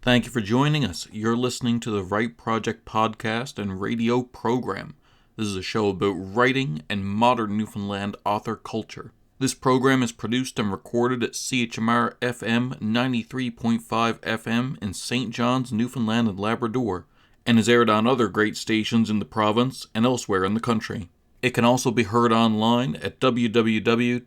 Thank you for joining us. You're listening to the Write Project podcast and radio program. This is a show about writing and modern Newfoundland author culture. This program is produced and recorded at CHMR FM 93.5 FM in St. John's, Newfoundland and Labrador, and is aired on other great stations in the province and elsewhere in the country. It can also be heard online at www.chmr.ca.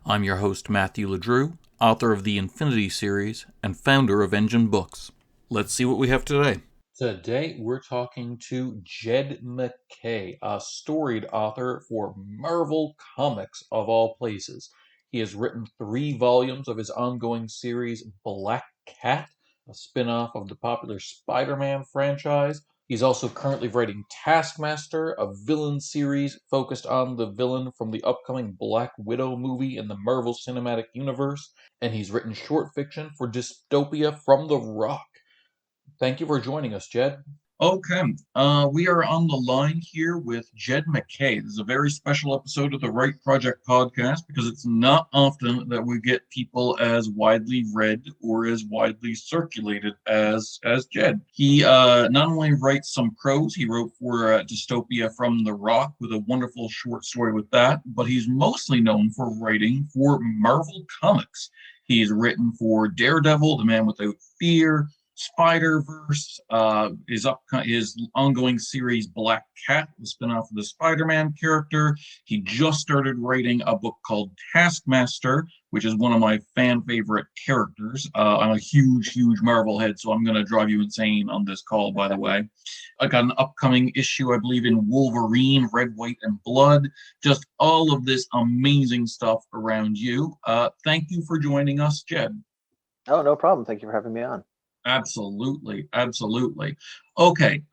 I'm your host, Matthew LeDrew, author of the Infinity series and founder of Engine Books. Let's see what we have today. Today we're talking to Jed MacKay, a storied author for Marvel Comics of all places. He has written 3 volumes of his ongoing series Black Cat, a spin-off of the popular SpiderMan franchise. He's also currently writing Taskmaster, a villain series focused on the villain from the upcoming Black Widow movie in the Marvel Cinematic Universe, and he's written short fiction for Dystopia from The Rock. Thank you for joining us, Jed. Okay, we are on the line here with Jed MacKay. This is a very special episode of the Write Project podcast because it's not often that we get people as widely read or as widely circulated as Jed. He not only writes some prose, he wrote for Dystopia from The Rock with a wonderful short story with that, but he's mostly known for writing for Marvel Comics. He's written for Daredevil, The Man Without Fear, Spider-Verse, his ongoing series Black Cat, the spinoff of the Spider-Man character. He just started writing a book called Taskmaster, which is one of my fan favorite characters. I'm a huge Marvel head, so I'm going to drive you insane on this call, by the way. I got an upcoming issue, I believe, in Wolverine, Red, White, and Blood. Just all of this amazing stuff around you. Thank you for joining us, Jed. Oh, no problem. Thank you for having me on. Absolutely. Okay,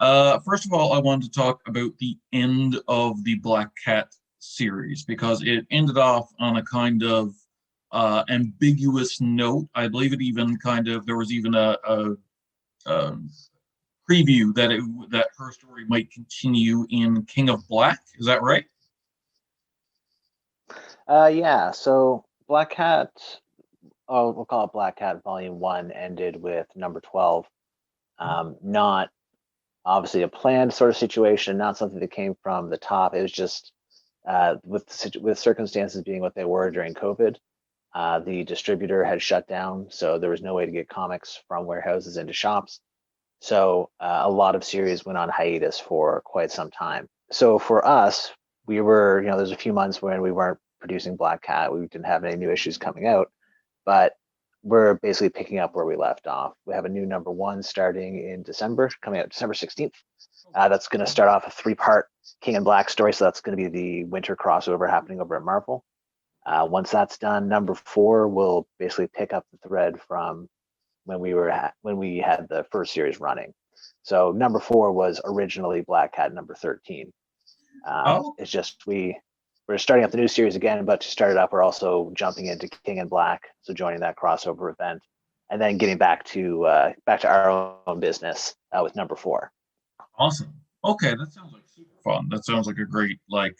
first of all, I wanted to talk about the end of the Black Cat series because it ended off on a kind of ambiguous note. I believe it even there was even a preview that her story might continue in King of Black. Is that right? Yeah. So Black Cat. We'll call it Black Cat Volume 1 ended with number 12. Not obviously a planned sort of situation, not something that came from the top. It was just with circumstances being what they were during COVID, the distributor had shut down, so there was no way to get comics from warehouses into shops. So a lot of series went on hiatus for quite some time. So for us, we were, there's a few months when we weren't producing Black Cat. We didn't have any new issues coming out. But we're basically picking up where we left off. We have a new number 1 starting in December, coming out December 16th. That's going to start off a 3-part Kenyan Black story. So that's going to be the winter crossover happening over at Marvel. Once that's done, number 4 will basically pick up the thread from when we had the first series running. So number 4 was originally Black Cat number 13. It's just we're starting up the new series again, but to start it up, we're also jumping into Kenyan Black, so joining that crossover event, and then getting back to our own business with number 4. Awesome. Okay, that sounds like super fun. That sounds like a great, I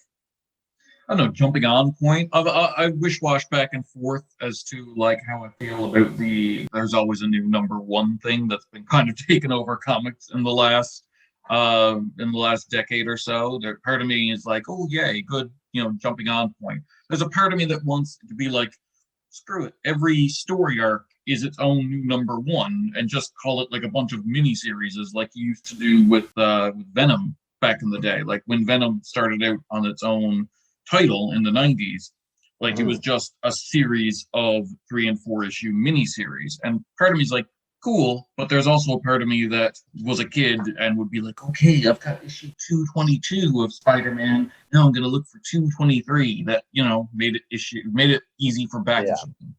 don't know, jumping on point. I wish-wash back and forth as to how I feel about there's always a new number 1 thing that's been kind of taken over comics in the last decade or so. There, part of me is like, oh yay, good, jumping on point. There's a part of me that wants to be like, screw it, every story arc is its own new number 1 and just call it like a bunch of mini-series like you used to do with Venom back in the day. Like when Venom started out on its own title in the 90s, it was just a series of 3 and 4 issue mini-series. And part of me is like, cool, but there's also a part of me that was a kid and would be like, okay, I've got issue 222 of Spider-Man. Now I'm going to look for 223. That, made it easy for back shipping,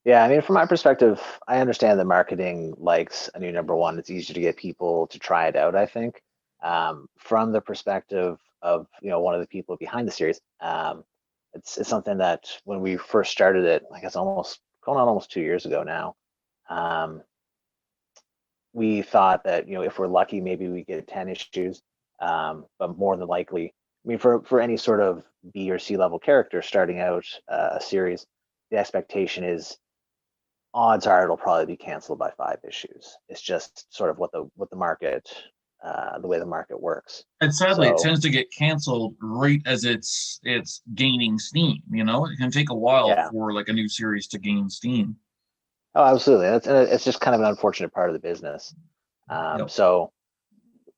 Yeah, I mean, from my perspective, I understand that marketing likes a new number 1. It's easier to get people to try it out, I think. From the perspective of, one of the people behind the series, it's something that when we first started it, I guess going on almost 2 years ago now, we thought that if we're lucky, maybe we get 10 issues, but more than likely, I mean, for any sort of B or C level character starting out a series, the expectation is odds are it'll probably be canceled by 5 issues. It's just sort of what the market, the way the market works. And sadly, it So tends to get canceled right as it's gaining steam. It can take a while yeah, for like a new series to gain steam. oh absolutely. It's just kind of an unfortunate part of the business. Yep. So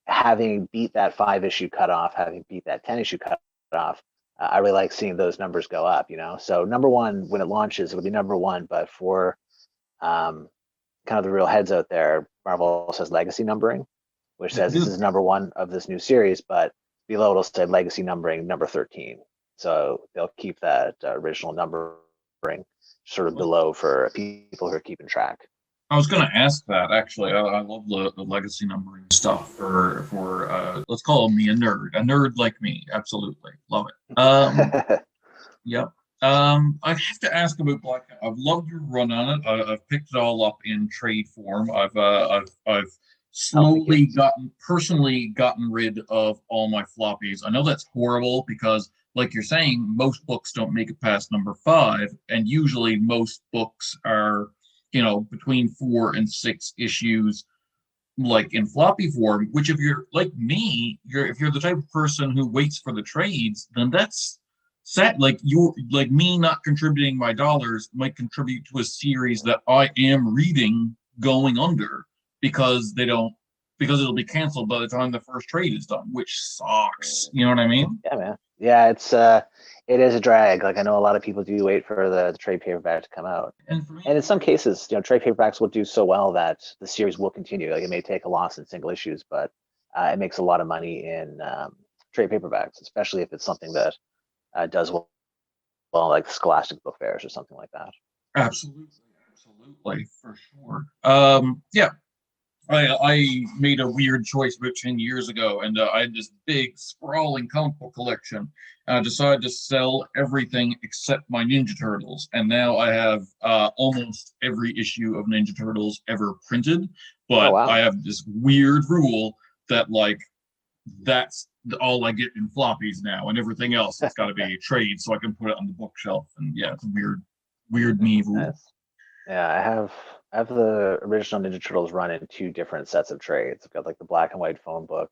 having beat that 5 issue cutoff, having beat that 10 issue cutoff, I really like seeing those numbers go up. So number one when it launches, it'll be number one. But for kind of the real heads out there, Marvel says legacy numbering, which They says this do. is number one of this new series, but below it'll say legacy numbering number 13. So they'll keep that original numbering sort of below for people who are keeping track. I was going to ask that actually. I love the legacy numbering stuff for let's call me a nerd like me. Absolutely love it. Yep. I have to ask about Black. I've loved your run on it. I've picked it all up in trade form. I've Oh, thank you. slowly personally gotten rid of all my floppies. I know that's horrible because, like you're saying, most books don't make it past number 5, and usually most books are, between 4 and 6 issues, like in floppy form. Which, if you're like me, if you're the type of person who waits for the trades, then that's set. Like you, like me, not contributing my dollars might contribute to a series that I am reading going under because they don't because it'll be canceled by the time the first trade is done, which sucks. You know what I mean? Yeah, man. Yeah, it is a drag. Like I know a lot of people do wait for the trade paperback to come out. And for me, And in some cases, trade paperbacks will do so well that the series will continue. Like it may take a loss in single issues, but it makes a lot of money in trade paperbacks, especially if it's something that does well, like Scholastic book fairs or something like that. absolutely, absolutely, for sure. Yeah, I made a weird choice about 10 years ago, and I had this big, sprawling comic book collection. And I decided to sell everything except my Ninja Turtles. And now I have almost every issue of Ninja Turtles ever printed. Oh But I wow. have this weird rule that, like, that's all I get in floppies now, and everything else has got to be trade so I can put it on the bookshelf. And yeah, it's a weird me rule. Nice. Yeah, I have the original Ninja Turtles run in 2 different sets of trades. I've got like the black and white phone book,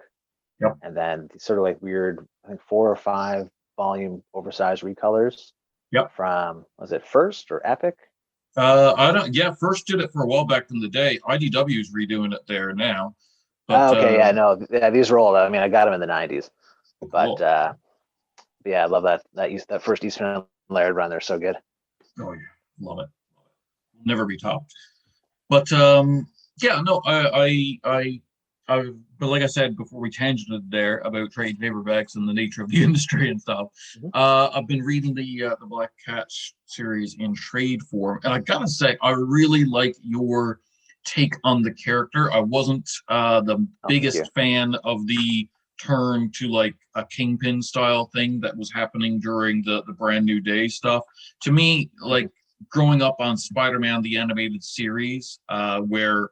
Yep. and then these sort of like weird, I think 4 or 5 volume oversized recolors Yep. from, was it First or Epic? I don't. Yeah, first did it for a while back in the day. IDW is redoing it there now, but Oh, okay, yeah, no, yeah, these are old. I mean, I got them in the '90s, but cool. yeah, I love that first Eastman Laird run. They're so good. Oh yeah, love it. Never be topped. But yeah, no, but like I said before, we tangented there about trade paperbacks and the nature of the industry and stuff. Mhm. I've been reading the Black Cat series in trade form, and I gotta say, I really like your take on the character. I wasn't the Oh, thank you. biggest fan of the turn to like a Kingpin style thing that was happening during the Brand New Day stuff. To me, Mhm. like growing up on Spider-Man the animated series, where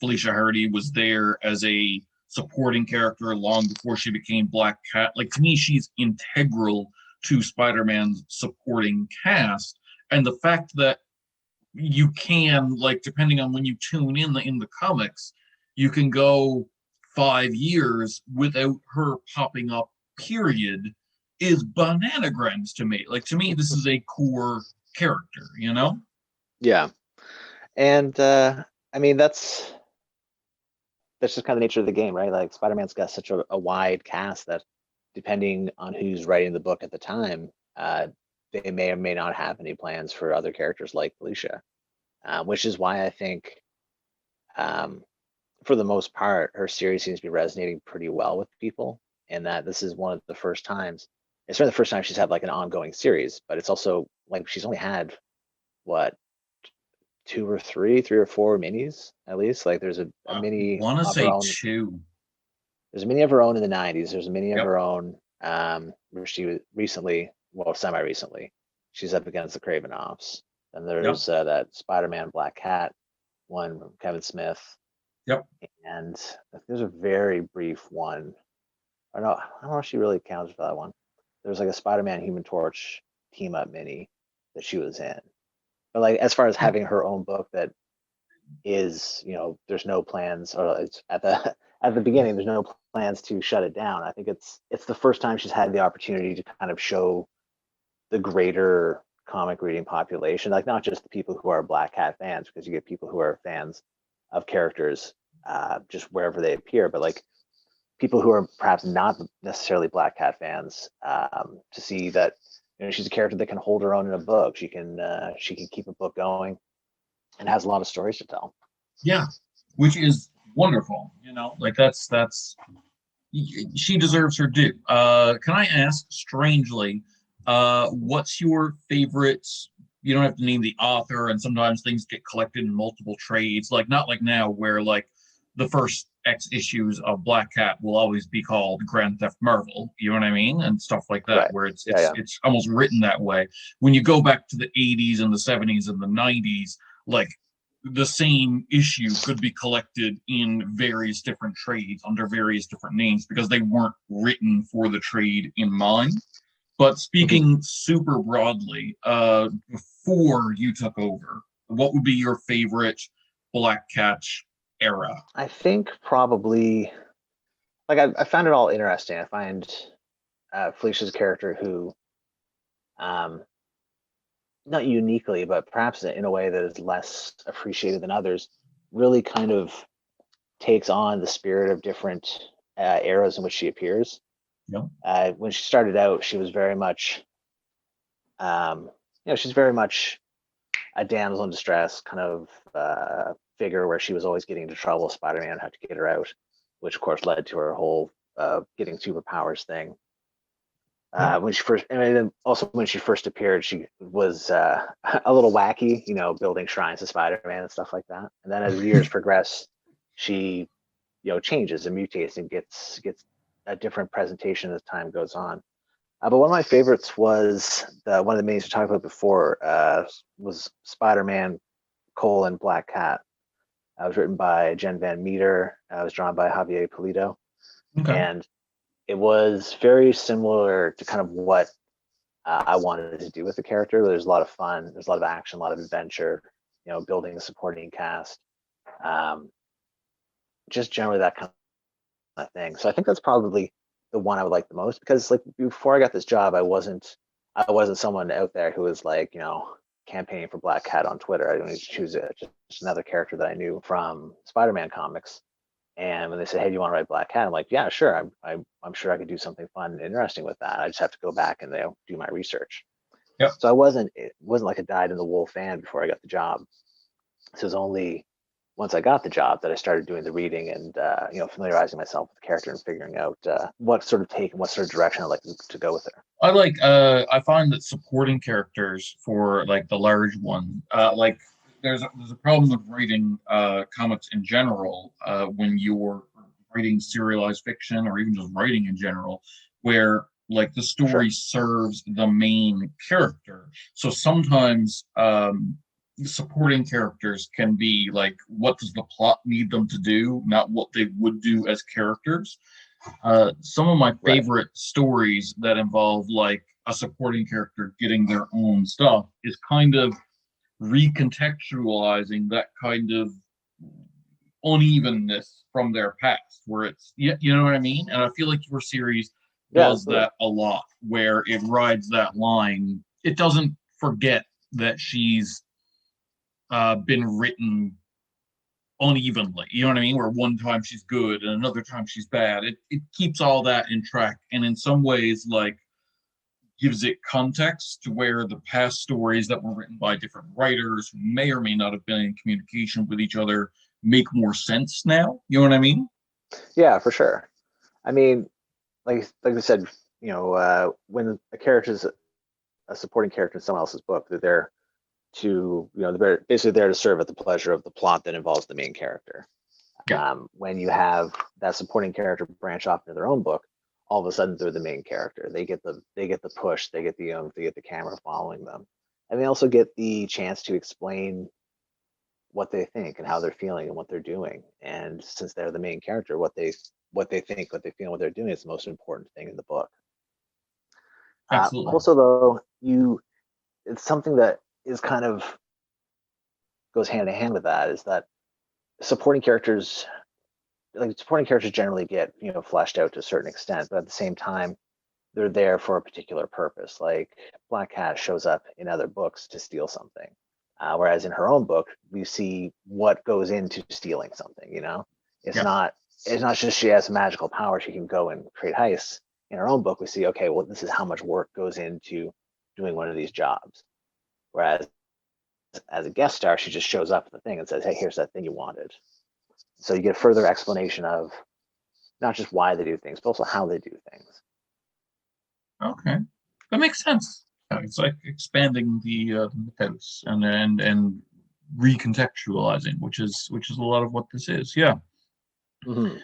Felicia Hardy was there as a supporting character long before she became Black Cat. Like to me, she's integral to Spider-Man's supporting cast, and the fact that you can, like, depending on when you tune in the comics, you can go 5 years without her popping up. Period, is bananagrams to me. Like to me, this is a core character. Yeah, and I mean that's just kind of the nature of the game, right? Like Spider-Man's got such a wide cast that depending on who's writing the book at the time, they may or may not have any plans for other characters like Felicia, which is why I think, um, for the most part, her series seems to be resonating pretty well with people, and that this is one of the first times. It's really the first time she's had like an ongoing series, but it's also like she's only had what 3 or 4 minis at least. Like there's a I mini want to of her say own. two. There's a mini of her own in the '90s. There's a mini of Yep. her own where she was recently, well, semi-recently, she's up against the Cravenoffs. And Yep. there's that Spider-Man Black Cat one from Kevin Smith, Yep. and there's a very brief one. Or no, I don't know if she really counts for that one. There's like a Spider-Man Human Torch team up mini that she was in. But like as far as having her own book that is, there's no plans, or it's at the at the beginning, there's no plans to shut it down. I think it's the first time she's had the opportunity to kind of show the greater comic reading population, like not just the people who are Black Cat fans, because you get people who are fans of characters just wherever they appear, but like people who are perhaps not necessarily Black Cat fans, to see that she's a character that can hold her own in a book. She can keep a book going and has a lot of stories to tell. Yeah, which is wonderful. Like that's she deserves her due. Can I ask, strangely, what's your favorite? You don't have to name the author, and sometimes things get collected in multiple trades. Like not like now, where like the first X issues of Black Cat will always be called Grand Theft Marvel. You know what I mean, and stuff like that, Right. where it's Yeah, yeah. it's almost written that way. When you go back to the '80s and the '70s and the '90s, like the same issue could be collected in various different trades under various different names because they weren't written for the trade in mind. But speaking super broadly, before you took over, what would be your favorite Black Cat era? I think probably like I found it all interesting. I find Felicia's character who, um, not uniquely, but perhaps in a way that is less appreciated than others, really kind of takes on the spirit of different eras in which she appears. No. When she started out, she was very much, she's very much a damsel in distress kind of figure where she was always getting into trouble. Spider-Man had to get her out, which of course led to her whole getting superpowers thing. When she first, and then also when she first appeared, she was a little wacky, building shrines to Spider-Man and stuff like that. And then as the years progress, she, changes and mutates and gets a different presentation as time goes on. But one of my favorites was one of the mains we talked about before, was Spider-Man: Black Cat. It was written by Jen Van Meter. It was drawn by Javier Pulido, Okay. and it was very similar to kind of what I wanted to do with the character. There's a lot of fun, there's a lot of action, a lot of adventure, building a supporting cast, just generally that kind of thing. So I think that's probably the one I would like the most, because like before I got this job, I wasn't someone out there who was like, campaigning for Black Cat on Twitter. I didn't choose it, just another character that I knew from Spider-Man comics. And when they said, "Hey, do you want to write Black Cat?" I'm like, "Yeah, sure. I'm sure I could do something fun and interesting with that. I just have to go back and do my research." Yep. So it wasn't like a dyed in the wool fan before I got the job. So it was only once I got the job that I started doing the reading and familiarizing myself with the character and figuring out what sort of take and what sort of direction I'd like to go with her. I find that supporting characters for like the large one, like there's a problem with writing comics in general, when you're writing serialized fiction or even just writing in general, where like the story serves the main character. So sometimes supporting characters can be like, what does the plot need them to do, not what they would do as characters. Some of my favorite stories that involve like a supporting character getting their own stuff is kind of recontextualizing that kind of unevenness from their past, where it's, you know what I mean? And I feel like your series does that a lot, where it rides that line. It doesn't forget that she's been written unevenly. You know what I mean? Where one time she's good and another time she's bad. It keeps all that in track, and in some ways, like gives it context to where the past stories that were written by different writers who may or may not have been in communication with each other make more sense now. You know what I mean? Yeah, for sure. I mean, like I said, when a character is a supporting character in someone else's book, they're there to, they're basically there to serve at the pleasure of the plot that involves the main character. Yeah. When you have that supporting character branch off into their own book, all of a sudden they're the main character. They get the push, they get the camera following them, and they also get the chance to explain what they think and how they're feeling and what they're doing. And since they're the main character, what they think, what they feel, what they're doing is the most important thing in the book. Absolutely. Also, though, it's something that is kind of goes hand in hand with that is that supporting characters generally get, fleshed out to a certain extent, but at the same time, they're there for a particular purpose. Like Black Cat shows up in other books to steal something, whereas in her own book, we see what goes into stealing something. It's Yeah. not just she has magical power; she can go and create heists. In her own book, we see, okay, well, this is how much work goes into doing one of these jobs. Whereas as a guest star, she just shows up at the thing and says, "Hey, here's that thing you wanted." So you get further explanation of not just why they do things, but also how they do things. Okay, that makes sense. It's like expanding the mythos and recontextualizing, which is a lot of what this is. Yeah. Mm-hmm.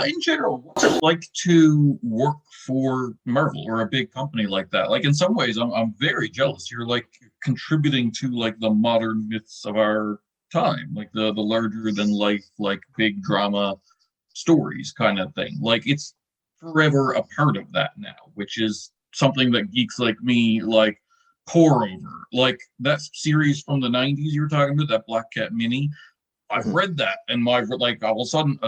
In general, what's it like to work for Marvel or a big company like that? Like in some ways, I'm very jealous. You're like contributing to like the modern myths of our time, like the larger than life, like big drama stories kind of thing. Like it's forever a part of that now, which is something that geeks like me like pore over. Like that series from the 90s you were talking about, that Black Cat mini. I've Mm-hmm. read that, and my like all of a sudden,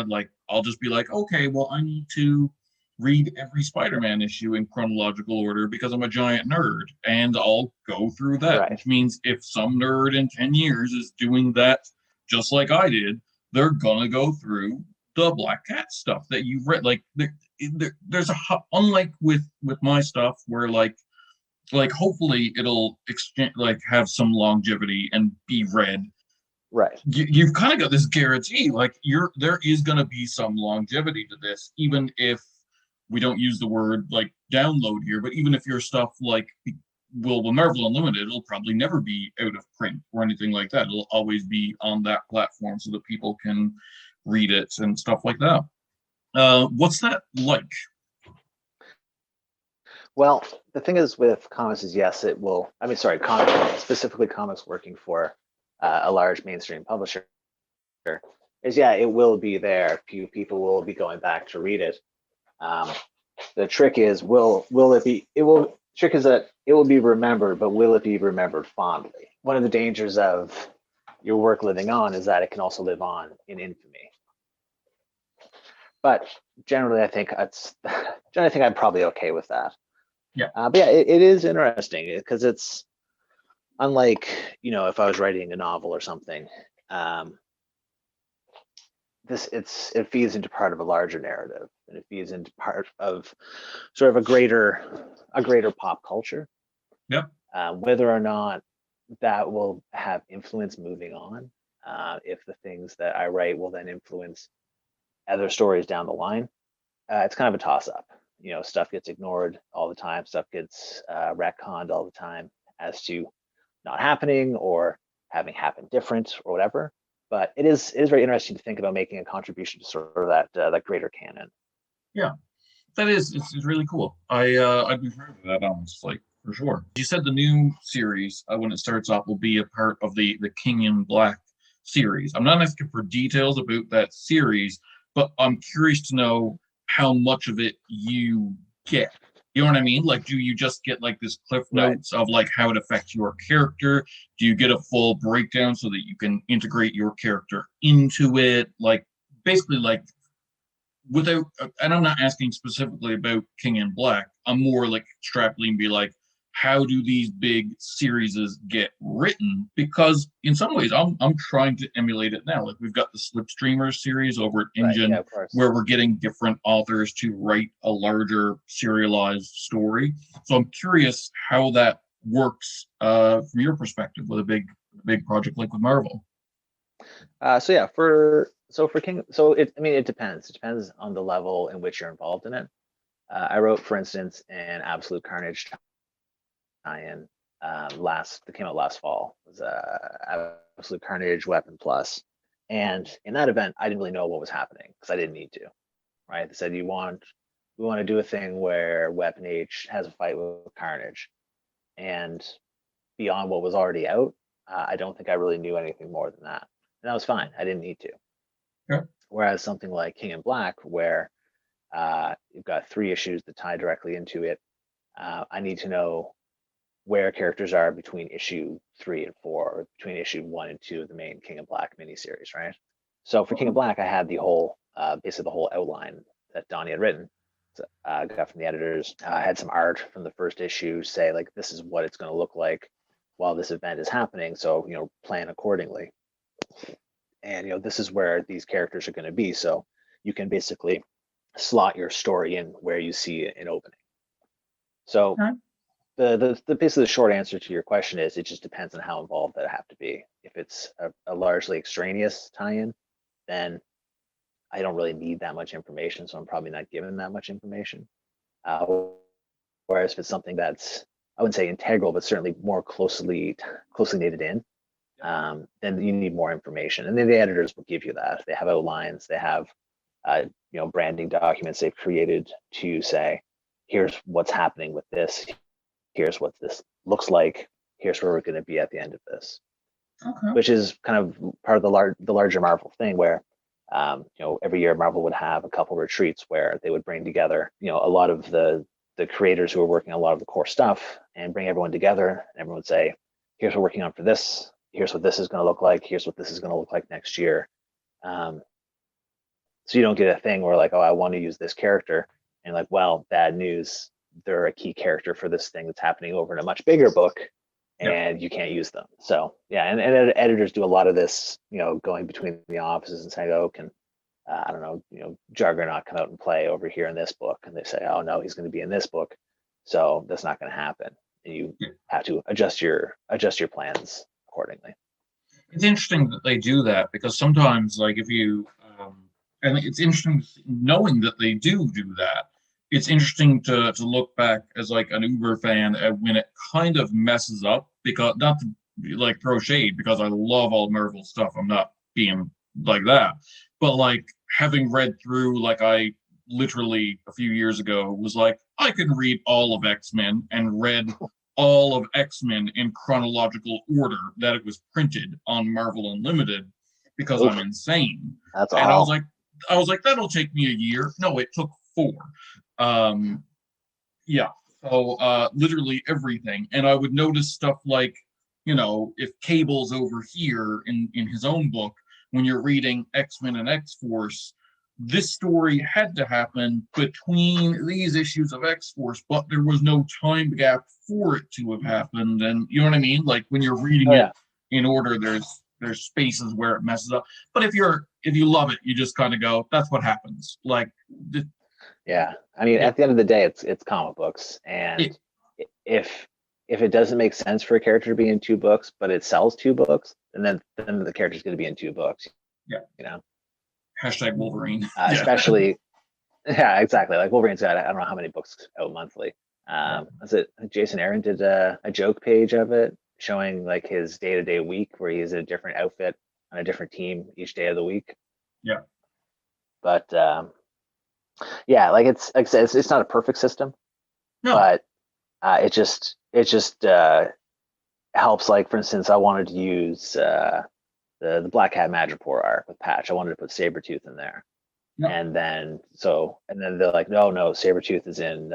I'll just be like, okay, well, I need to read every Spider-Man issue in chronological order because I'm a giant nerd, and I'll go through that. Right. Which means if some nerd in 10 years is doing that just like I did, they're gonna go through the Black Cat stuff that you've read. Like there's unlike with my stuff where like hopefully it'll exchange like have some longevity and be read. Right. You've kind of got this guarantee, like there is going to be some longevity to this, even if we don't use the word like download here, but even if your stuff like will Marvel Unlimited, it'll probably never be out of print or anything like that. It'll always be on that platform so that people can read it and stuff like that. What's that like? Well, the thing is with comics is yes, it will. I mean, sorry, comics, specifically comics working for a large mainstream publisher is, yeah, it will be there. People will be going back to read it. The trick is, will it be? It will. Trick is that it will be remembered, but will it be remembered fondly? One of the dangers of your work living on is that it can also live on in infamy. But generally, I think I'm probably okay with that. Yeah. But yeah, it is interesting because it's unlike, if I was writing a novel or something. It feeds into part of a larger narrative, and it feeds into part of sort of a greater pop culture. Yep. Whether or not that will have influence moving on, if the things that I write will then influence other stories down the line, it's kind of a toss up. Stuff gets ignored all the time. Stuff gets retconned all the time as to not happening or having happened different or whatever. But it is very interesting to think about making a contribution to sort of that greater canon. Yeah, that is it's really cool. I'd be proud of that, honestly, for sure. You said the new series, when it starts off, will be a part of the Kenyan Black series. I'm not asking for details about that series, but I'm curious to know how much of it you get. You know what I mean? Like, do you just get like this cliff Right. notes of like how it affects your character? Do you get a full breakdown so that you can integrate your character into it? Like, basically, like without, and I'm not asking specifically about Kenyan Black. I'm more like extrapolating, be like, how do these big series get written? Because in some ways, I'm trying to emulate it now. Like we've got the Slipstreamers series over at Right. Engine, Yeah, of course. where we're getting different authors to write a larger serialized story. So I'm curious how that works from your perspective with a big project like with Marvel. So yeah, for King, it depends. It depends on the level in which you're involved in it. I wrote, for instance, an Absolute Carnage tie-in that came out last fall. It was Absolute Carnage Weapon Plus, and in that event, I didn't really know what was happening because I didn't need to. Right? They said we want to do a thing where Weapon H has a fight with Carnage, and beyond what was already out, I don't think I really knew anything more than that, and that was fine. I didn't need to. Yeah. Whereas something like Kenyan Black, where you've got 3 issues that tie directly into it, I need to know where characters are between issue 3 and 4, or between issue 1 and 2 of the main King of Black miniseries, right? So for King of Black, I had the whole, basically the whole outline that Donnie had written. So, got from the editors. I had some art from the first issue, say like, this is what it's going to look like while this event is happening. So, plan accordingly. And, this is where these characters are going to be. So you can basically slot your story in where you see an opening. So the basically the short answer to your question is, it just depends on how involved that I have to be. If it's a largely extraneous tie-in, then I don't really need that much information, so I'm probably not given that much information. Whereas if it's something that's, I wouldn't say integral, but certainly more closely knitted in, then you need more information. And then the editors will give you that. They have outlines, they have branding documents they've created to say, here's what's happening with this, here's what this looks like, here's where we're going to be at the end of this. Okay. Which is kind of part of the larger Marvel thing, where every year Marvel would have a couple retreats where they would bring together a lot of the creators who are working on a lot of the core stuff, and bring everyone together, and everyone would say, here's what we're working on for this, here's what this is going to look like, here's what this is going to look like next year. So you don't get a thing where like, oh, I want to use this character, and like, well, bad news, they're a key character for this thing that's happening over in a much bigger book, and you can't use them. So yeah, and editors do a lot of this, going between the offices and saying, oh, can I don't know, Juggernaut come out and play over here in this book, and they say, oh no, he's going to be in this book, so that's not going to happen, and you have to adjust your plans accordingly. It's interesting that they do that, because sometimes, like, if you and it's interesting knowing that they do that. It's interesting to look back as like an Uber fan at when it kind of messes up, because not to like throw shade, because I love all Marvel stuff. I'm not being like that, but like having read through, like I literally a few years ago was like, I can read all of X-Men, and read all of X-Men in chronological order that it was printed on Marvel Unlimited, because I'm insane. That's and all. I was like, that'll take me a year. No, it took 4. So literally everything. And I would notice stuff like, if Cable's over here in his own book, when you're reading X-Men and X-Force, this story had to happen between these issues of X-Force, but there was no time gap for it to have happened. And you know what I mean? Like when you're reading it in order, there's spaces where it messes up. But if you love it, you just kind of go, that's what happens. Like yeah, I mean, at the end of the day, it's comic books, and if it doesn't make sense for a character to be in 2 books, but it sells 2 books, and then the character's going to be in 2 books. Hashtag Wolverine. Especially, yeah, exactly. Like Wolverine's got, I don't know how many books out monthly. Jason Aaron did a joke page of it, showing like his day-to-day week, where he is in a different outfit on a different team each day of the week. Yeah. But yeah, like it's like I said, it's not a perfect system, but it just helps. Like for instance, I wanted to use the Black Hat Madripoor arc with Patch. I wanted to put Sabretooth in there, and then they're like, no, Sabretooth is in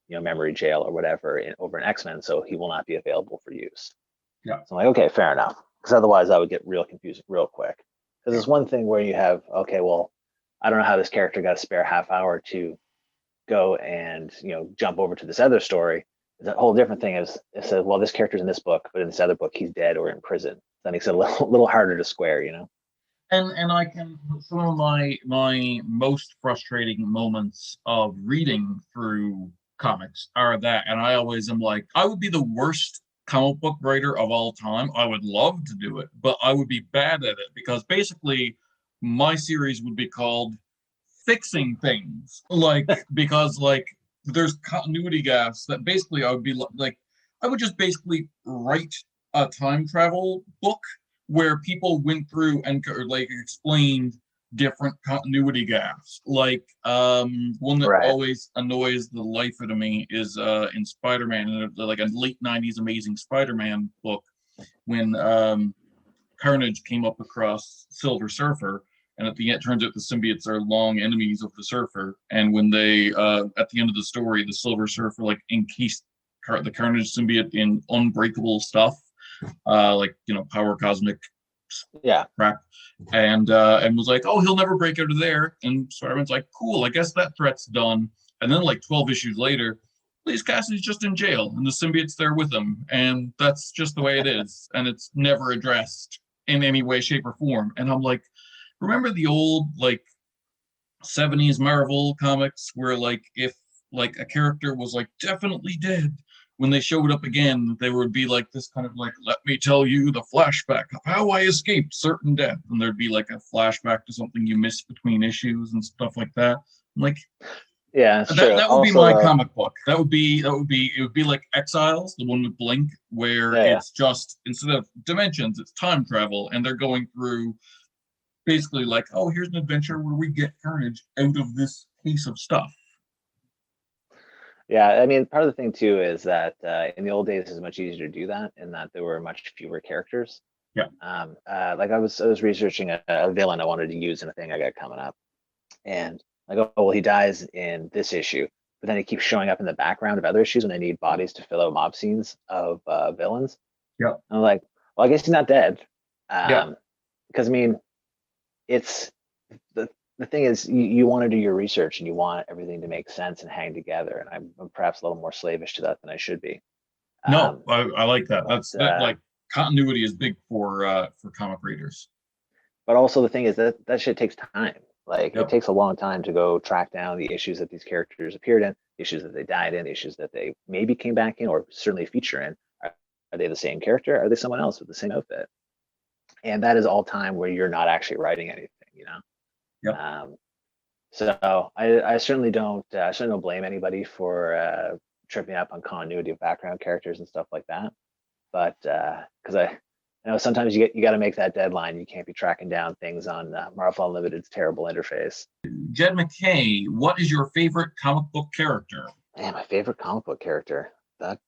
memory jail or whatever over in X-Men, so he will not be available for use. Yeah. So I'm like, okay, fair enough, because otherwise I would get real confused real quick. Because it's one thing where you have, okay, well, I don't know how this character got a spare half hour to go and jump over to this other story. It's a whole different thing. Is it says, well, this character's in this book, but in this other book he's dead or in prison. That makes it a little harder to square, And I can, some of my most frustrating moments of reading through comics are that, and I always am like, I would be the worst comic book writer of all time. I would love to do it, but I would be bad at it, because basically my series would be called Fixing Things, like because like there's continuity gaps that basically I would be like, I would just basically write a time travel book where people went through and like explained different continuity gaps. Like one that always annoys the life out of me is in SpiderMan, like a late 90s Amazing Spider-Man book, when Carnage came up across Silver Surfer, and at the end, it turns out the symbiotes are long enemies of the Surfer. And when they, at the end of the story, the Silver Surfer like encased the Carnage symbiote in Unbreakable stuff, like Power Cosmic Yeah. crap, and was like, oh, he'll never break out of there. And Spider-Man's like, cool, I guess that threat's done. And then like 12 issues later, Blaze Cassidy's just in jail, and the symbiote's there with him, and that's just the way it is, and it's never addressed in any way, shape, or form. And I'm like, remember the old like 70s Marvel comics where like if like a character was like definitely dead, when they showed up again, there would be like this kind of like, let me tell you the flashback of how I escaped certain death. And there'd be like a flashback to something you missed between issues and stuff like that. I'm like, yeah, it's that, true. that would Also, be my comic book. It would be like Exiles, the one with Blink, where it's just, instead of dimensions, it's time travel, and they're going through basically like, oh, here's an adventure where we get Carnage out of this piece of stuff. Yeah, I mean, part of the thing too is that in the old days, it was much easier to do that, in that there were much fewer characters. Yeah. Like I was researching a villain I wanted to use in a thing I got coming up, and like, oh well, he dies in this issue, but then he keeps showing up in the background of other issues when they need bodies to fill out mob scenes of villains. Yeah. I'm like, well, I guess he's not dead. Yeah. Because I mean, it's the thing is, you want to do your research and you want everything to make sense and hang together. And I'm perhaps a little more slavish to that than I should be. No, I like that. That like continuity is big for comic readers. But also the thing is that shit takes time. Like it takes a long time to go track down the issues that these characters appeared in, the issues that they died in, the issues that they maybe came back in or certainly feature in. Are they the same character? Are they someone else with the same outfit? And that is all time where you're not actually writing anything, Yep. So I certainly don't blame anybody for tripping up on continuity of background characters and stuff like that. But because I know sometimes you got to make that deadline. You can't be tracking down things on Marvel Unlimited's terrible interface. Jed MacKay, what is your favorite comic book character? Man, my favorite comic book character. That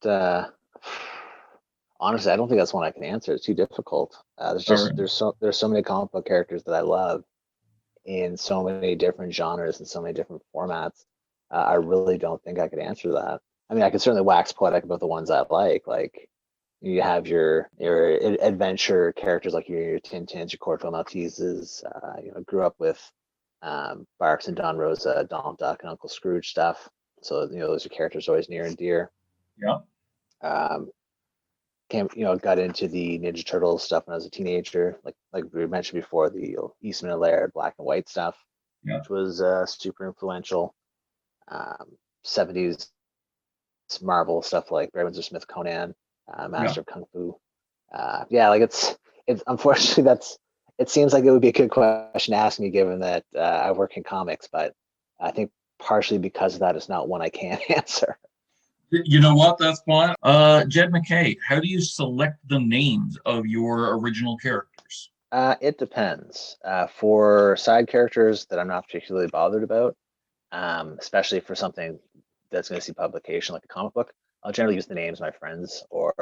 honestly, I don't think that's one I can answer. It's too difficult. There's so many comic book characters that I love in so many different genres and so many different formats. I really don't think I could answer that. I mean, I could certainly wax poetic about the ones I like. Like you have your adventure characters like your Tintins, your Corto Malteses. Grew up with Barks and Don Rosa, Donald Duck, and Uncle Scrooge stuff. So those are characters always near and dear. Yeah. Got into the Ninja Turtles stuff when I was a teenager, like we mentioned before, the Eastman and Laird black and white stuff, which was super influential. 70s Marvel stuff like Barry Windsor Smith, Conan, Master of Kung Fu. Like it's unfortunately it seems like it would be a good question to ask me given that I work in comics, but I think partially because of that, it's not one I can't answer. You know what? That's fine. Jed MacKay, how do you select the names of your original characters? It depends. For side characters that I'm not particularly bothered about, especially for something that's going to see publication like a comic book, I'll generally use the names of my friends or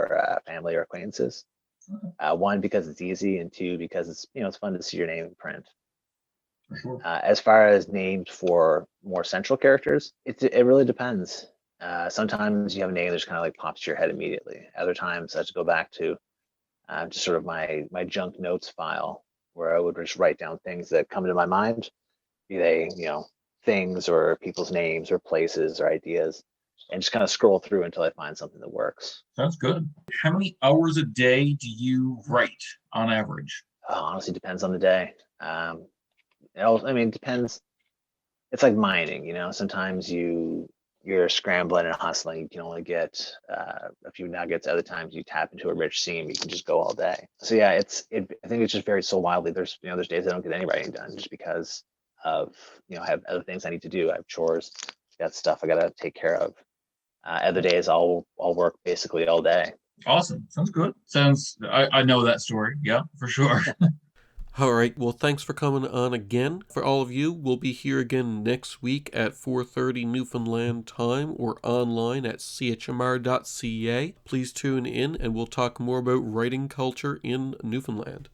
family or acquaintances. One, because it's easy, and two, because it's fun to see your name in print. Sure. As far as names for more central characters, it really depends. Sometimes you have a name that just kind of like pops to your head immediately. Other times I have to go back to just sort of my junk notes file where I would just write down things that come to my mind, be they things or people's names or places or ideas, and just kind of scroll through until I find something that works. Sounds good. How many hours a day do you write on average? Honestly, depends on the day. It depends. It's like mining, sometimes you're scrambling and hustling. You can only get a few nuggets. Other times you tap into a rich seam. You can just go all day. So yeah, I think it just varies so wildly. There's days I don't get any writing done just because of I have other things I need to do. I have chores, got stuff I gotta take care of. Other days I'll work basically all day. Awesome. Sounds good. I know that story. Yeah, for sure. All right, well, thanks for coming on again. For all of you, we'll be here again next week at 4:30 Newfoundland time or online at chmr.ca. Please tune in and we'll talk more about writing culture in Newfoundland.